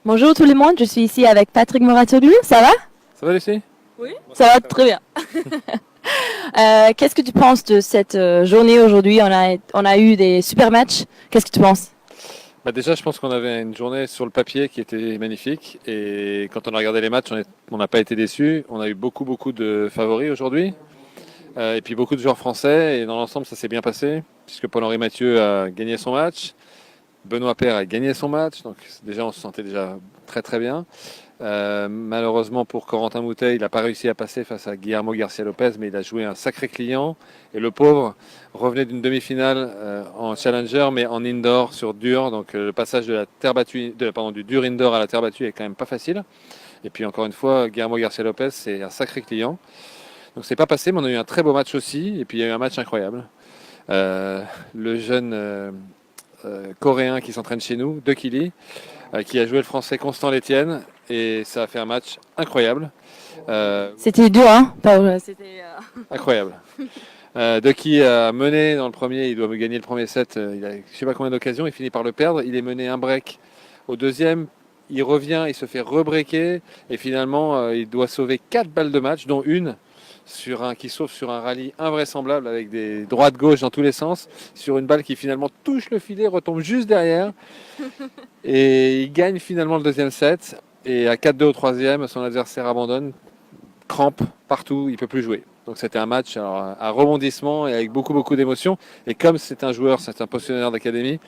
Bonjour tout le monde, je suis ici avec Patrick Mouratoglou, ça va? Ça va Lucie? Oui. Ça va très bien. Qu'est-ce que tu penses de cette journée aujourd'hui? On a eu des super matchs. Qu'est-ce que tu penses? Déjà, je pense qu'on avait une journée sur le papier qui était magnifique. Et quand on a regardé les matchs, on n'a pas été déçus. On a eu beaucoup de favoris aujourd'hui. Et puis beaucoup de joueurs français. Et dans l'ensemble, ça s'est bien passé. Puisque Paul-Henri Mathieu a gagné son match. Benoît Paire a gagné son match. Donc déjà, on se sentait déjà très bien. Malheureusement pour Corentin Moutet, il n'a pas réussi à passer face à Guillermo Garcia Lopez, mais il a joué un sacré client. Et le pauvre revenait d'une demi-finale en challenger, mais en indoor sur dur. Donc le passage de la terre battue, du dur indoor à la terre battue est quand même pas facile. Et puis encore une fois, Guillermo Garcia Lopez, c'est un sacré client. Donc c'est pas passé, mais on a eu un très beau match aussi. Et puis il y a eu un match incroyable. Le jeune coréen qui s'entraîne chez nous, De Kili, qui a joué le français Constant Létienne. Et ça a fait un match incroyable. C'était dur, hein? C'était incroyable. Ducky a mené dans le premier, il doit gagner le premier set. Il a je ne sais pas combien d'occasions, il finit par le perdre. Il est mené un break au deuxième. Il revient, il se fait rebreaker. Et finalement, il doit sauver 4 balles de match, dont une qui sauve sur un rallye invraisemblable avec des droites-gauche dans tous les sens. Sur une balle qui finalement touche le filet, retombe juste derrière. Et il gagne finalement le deuxième set. Et à 4-2 au troisième, son adversaire abandonne, crampe partout, il ne peut plus jouer. Donc c'était un match à rebondissement et avec beaucoup d'émotions. Et comme c'est un joueur, c'est un pensionnaire d'académie,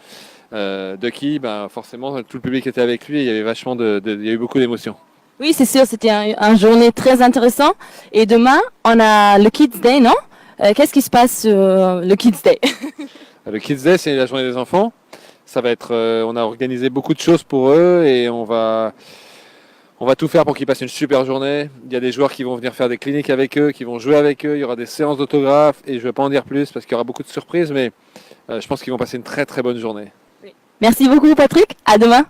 Ducky, forcément tout le public était avec lui et il y avait il y a eu beaucoup d'émotions. Oui, c'est sûr, c'était une journée très intéressante. Et demain, on a le Kids Day, non? Qu'est-ce qui se passe sur le Kids Day? Le Kids Day, c'est la journée des enfants. Ça va être, on a organisé beaucoup de choses pour eux et on va tout faire pour qu'ils passent une super journée. Il y a des joueurs qui vont venir faire des cliniques avec eux, qui vont jouer avec eux. Il y aura des séances d'autographes et je ne vais pas en dire plus parce qu'il y aura beaucoup de surprises, mais je pense qu'ils vont passer une très bonne journée. Merci beaucoup, Patrick. À demain.